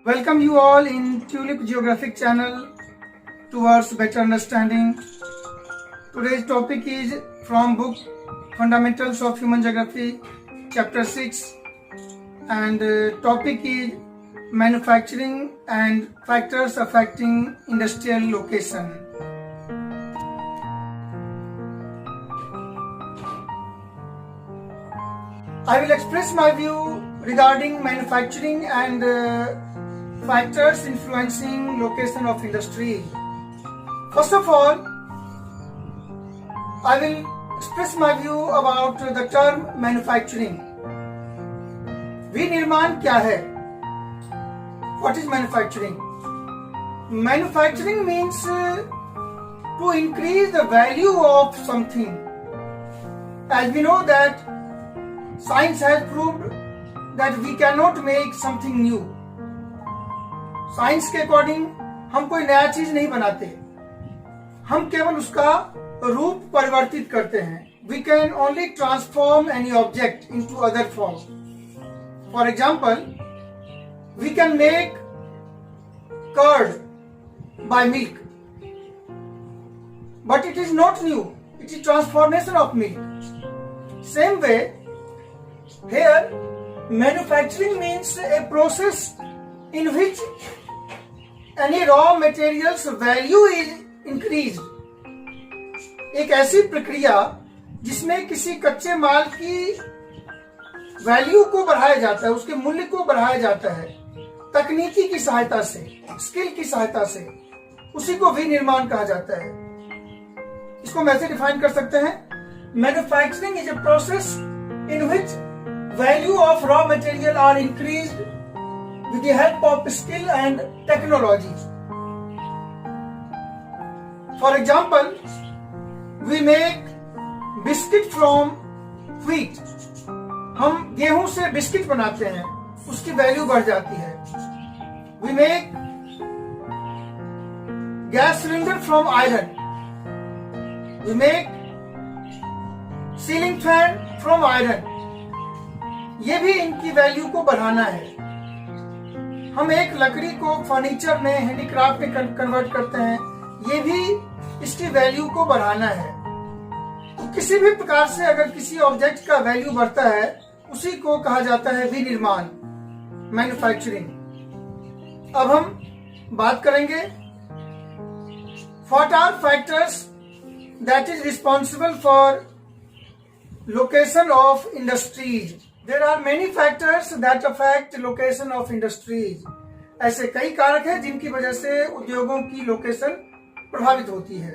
Welcome you all in Tulip Geographic channel towards better understanding. Today's topic is from book Fundamentals of Human Geography, chapter 6, and topic is manufacturing and factors affecting industrial location. I will express my view regarding manufacturing and factors influencing location of industry. First of all, I will express my view about the term manufacturing. विनिर्माण क्या है? What is manufacturing? Manufacturing means to increase the value of something. As we know that science has proved that we cannot make something new. Science के according हम कोई नया चीज नहीं बनाते, हम केवल उसका रूप परिवर्तित करते हैं. We can only transform any object into other form. For example, we can make curd by milk, but it is not new, it is transformation of milk. Same way here manufacturing means a process in which any raw materials value is increased. एक ऐसी प्रक्रिया जिसमें किसी कच्चे माल की value को बढ़ाया जाता है, उसके मूल्य को बढ़ाया जाता है तकनीकी की सहायता से, स्किल की सहायता से. उसी को विनिर्माण कहा जाता है. इसको हम ऐसे डिफाइन कर सकते हैं: manufacturing is a process in which value of raw material are increased with the help of skill and technology. For example, we make biscuit from wheat. हम गेहूं से बिस्किट बनाते हैं, उसकी वैल्यू बढ़ जाती है. We make gas cylinder from iron. We make ceiling fan from iron. ये भी इनकी वैल्यू को बढ़ाना है. हम एक लकड़ी को फर्नीचर में, हैंडीक्राफ्ट में कन्वर्ट करते हैं, ये भी इसकी वैल्यू को बढ़ाना है. तो किसी भी प्रकार से अगर किसी ऑब्जेक्ट का वैल्यू बढ़ता है, उसी को कहा जाता है विनिर्माण, मैन्युफैक्चरिंग. अब हम बात करेंगे what are factors that is responsible for location of industries. There are many factors that affect location of industries. ऐसे कई कारक हैं जिनकी वजह से उद्योगों की लोकेशन प्रभावित होती है.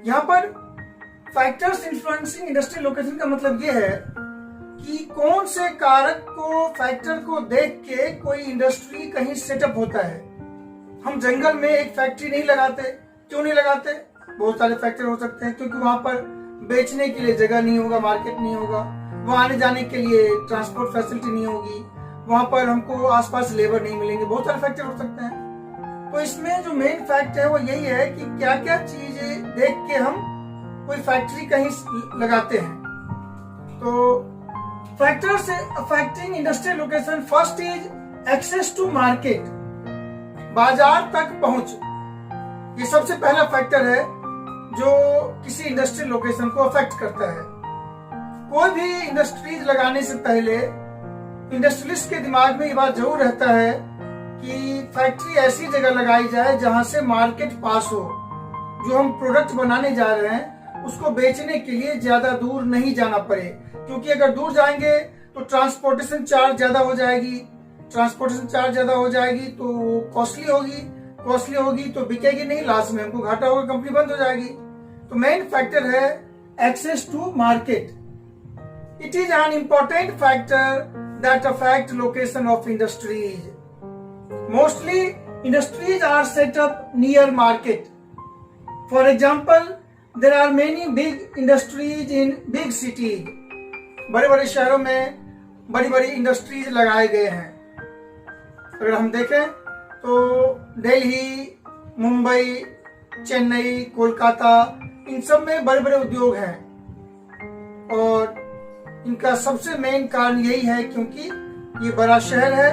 यहाँ पर फैक्टर्स इन्फ्लुएंसिंग इंडस्ट्रियल लोकेशन का मतलब ये है कि कौन से कारक को, फैक्टर को देख के कोई इंडस्ट्री कहीं सेटअप होता है. हम जंगल में एक फैक्ट्री नहीं लगाते. क्यों नहीं लगाते? बहुत सारे फैक्टर हो सकते हैं. क्योंकि वहां पर बेचने के लिए जगह नहीं होगा, मार्केट नहीं होगा, वहां आने जाने के लिए ट्रांसपोर्ट फैसिलिटी नहीं होगी, वहां पर हमको आसपास लेबर नहीं मिलेंगे. बहुत सारे फैक्टर हो सकते हैं. तो इसमें जो मेन फैक्ट है वो यही है कि क्या क्या चीजें देख के हम कोई फैक्ट्री कहीं लगाते हैं. तो factors affecting industrial location. First is access to market, बाजार तक पहुंच. ये सबसे पहला फैक्टर है जो किसी इंडस्ट्रियल लोकेशन को अफेक्ट करता है. कोई भी इंडस्ट्रीज लगाने से पहले इंडस्ट्रियलिस्ट के दिमाग में ये बात जरूर रहता है कि फैक्ट्री ऐसी जगह लगाई जाए जहां से मार्केट पास हो. जो हम प्रोडक्ट बनाने जा रहे हैं उसको बेचने के लिए ज्यादा दूर नहीं जाना पड़े. क्योंकि अगर दूर जाएंगे तो ट्रांसपोर्टेशन चार्ज ज्यादा हो जाएगी. ट्रांसपोर्टेशन चार्ज ज्यादा हो जाएगी तो कॉस्टली होगी तो बिकेगी नहीं, लास्ट में हमको घाटा होगा, कंपनी बंद हो जाएगी. तो मेन फैक्टर है access to market. It is an important factor that affect location of industries. Mostly industries are set up near market. For example, there are many big industries in big cities. बड़े बड़े शहरों में बड़ी बड़ी industries लगाए गए हैं. अगर हम देखें तो दिल्ली, मुंबई, चेन्नई, कोलकाता, इन सब में बड़े बड़े उद्योग हैं. और इनका सबसे मेन कारण यही है क्योंकि ये बड़ा शहर है,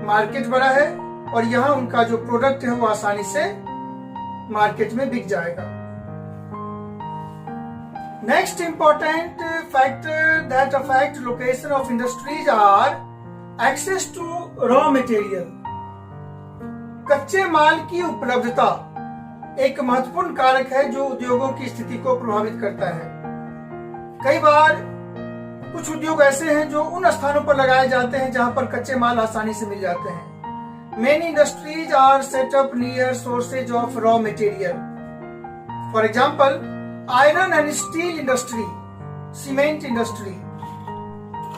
मार्केट बड़ा है और यहाँ उनका जो प्रोडक्ट है वो आसानी से मार्केट में बिक जाएगा। Next important factor that affect location of industries are access to raw material. कच्चे माल की उपलब्धता एक महत्वपूर्ण कारक है जो उद्योगों की स्थिति को प्रभावित करता है। कई बार कुछ उद्योग ऐसे हैं जो उन स्थानों पर लगाए जाते हैं जहां पर कच्चे माल आसानी से मिल जाते हैं। Many industries are set up near sources of raw material. For example, iron and steel industry, cement industry.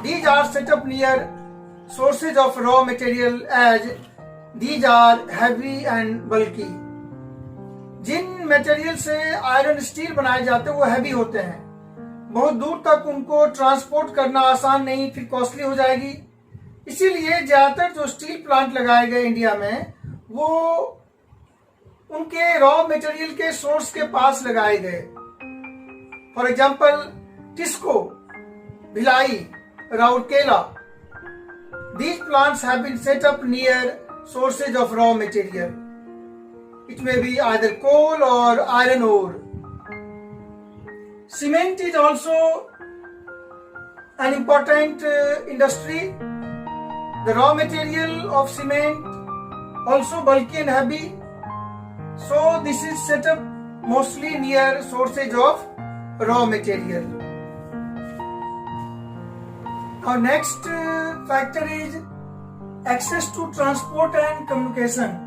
These are set up near sources of raw material as these are heavy and bulky. जिन material से iron steel बनाए जाते हैं वो heavy होते हैं, बहुत दूर तक उनको ट्रांसपोर्ट करना आसान नहीं, फिर कॉस्टली हो जाएगी। इसीलिए ज्यादातर जो स्टील प्लांट लगाए गए इंडिया में वो उनके रॉ मटेरियल के सोर्स के पास लगाए गए। For example TISCO, Bhilai, Rourkela, these plants have been set up near sources of raw material. It may be either coal or iron ore. Cement is also an important industry. The raw material of cement also bulky and heavy, so this is set up mostly near sources of raw material. Our next factor is access to transport and communication.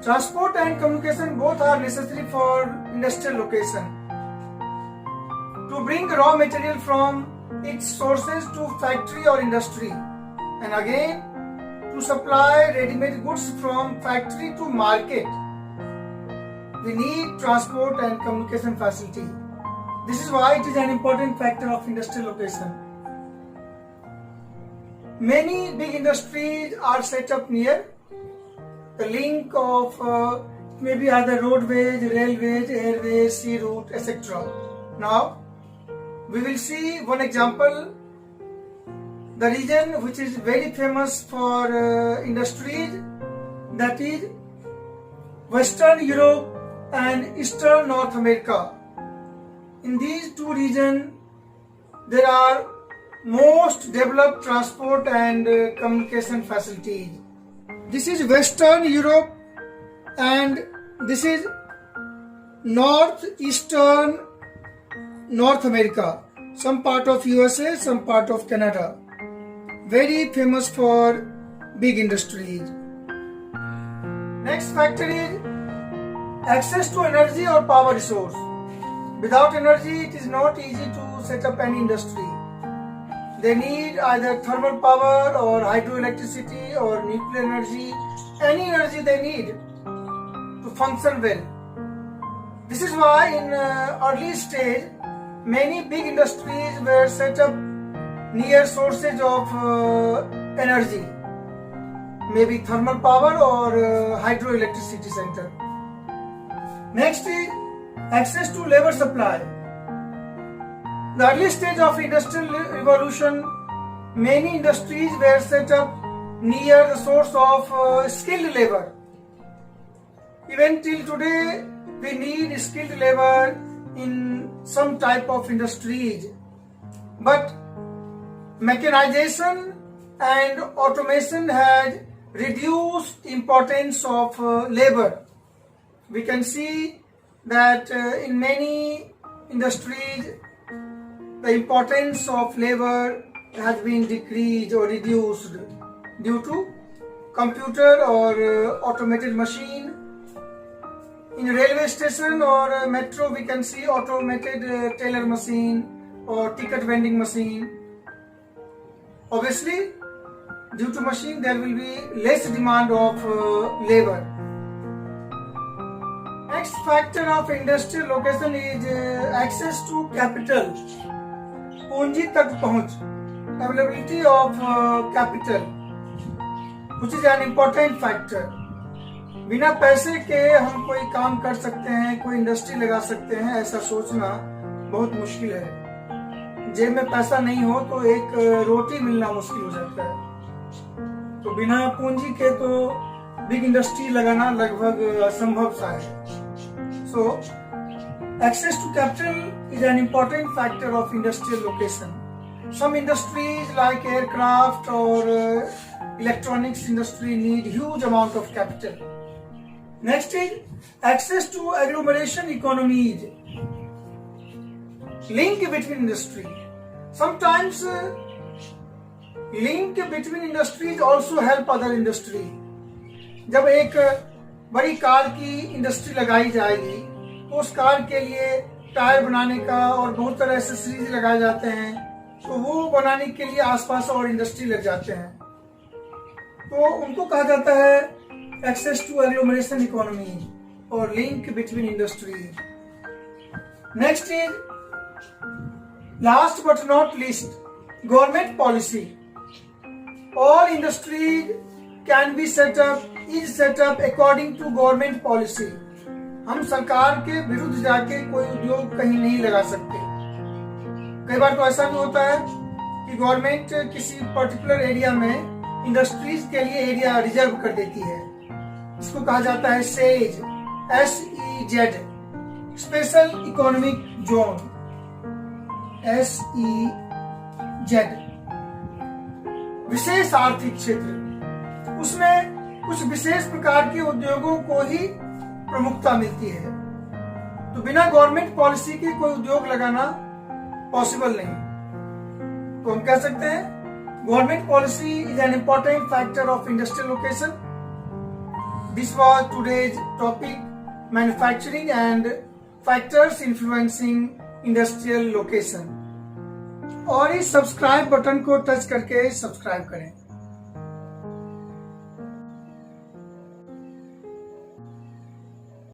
Transport and communication both are necessary for industrial location. To bring raw material from its sources to factory or industry, and again to supply ready-made goods from factory to market, we need transport and communication facility. This is why it is an important factor of industrial location. Many big industries are set up near the link of maybe either roadways, railways, airways, sea route, etc. Now we will see one example. The region which is very famous for industries, that is Western Europe and Eastern North America. In these two regions, there are most developed transport and communication facilities. This is Western Europe and this is Northeastern North America. Some part of USA, some part of Canada. Very famous for big industries. Next factor is access to energy or power resource. Without energy, it is not easy to set up any industry. They need either thermal power or hydroelectricity or nuclear energy, any energy they need to function well. This is why in early stage, many big industries were set up near sources of energy, maybe thermal power or hydroelectricity center. Next is access to labor supply. The early stage of industrial revolution, many industries were set up near the source of skilled labor. Even till today, we need skilled labor in some type of industries. But mechanization and automation has reduced importance of labor. We can see that in many industries the importance of labor has been decreased or reduced due to computer or automated machine. In railway station or metro we can see automated teller machine or ticket vending machine. Obviously, due to machine there will be less demand of labor. Next factor of industrial location is access to capital. पूंजी तक पहुंच, availability of capital, which is an important factor. बिना पैसे के हम कोई काम कर सकते हैं, कोई इंडस्ट्री लगा सकते हैं, ऐसा सोचना बहुत मुश्किल है। जेब में पैसा नहीं हो तो एक रोटी मिलना मुश्किल हो जाता है। तो बिना पूंजी के तो बिग इंडस्ट्री लगाना लगभग असंभव सा है। सो access to capital is an important factor of industrial location. Some industries like aircraft or electronics industry need huge amount of capital. Next is access to agglomeration economies. Link between industry. Sometimes link between industries also help other industry. जब एक बड़ी car की industry लगाई जाएगी तो उस car के लिए टायर बनाने का और बहुत तरह एसेसरीज लगाए जाते हैं, तो वो बनाने के लिए आसपास और इंडस्ट्री लग जाते हैं, तो उनको कहा जाता है एक्सेस टू एग्लोमरेशन इकोनॉमी और link between industry. Next is last but not least, government policy. All industries can be set up according to government policy. हम सरकार के विरुद्ध जाके कोई उद्योग कहीं नहीं लगा सकते। कई बार तो ऐसा भी होता है कि गवर्नमेंट किसी पर्टिकुलर एरिया में इंडस्ट्रीज के लिए एरिया रिजर्व कर देती है। इसको कहा जाता है says, SEZ, special economic zone, SEZ, विशेष आर्थिक क्षेत्र। उसमें कुछ विशेष प्रकार के उद्योगों को ही प्रमुखता मिलती है, तो बिना गवर्नमेंट पॉलिसी के कोई उद्योग लगाना पॉसिबल नहीं। तो हम कह सकते हैं government policy is an important factor of industrial location. This was today's topic, manufacturing and factors influencing industrial location. और इस सब्सक्राइब बटन को टच करके सब्सक्राइब करें।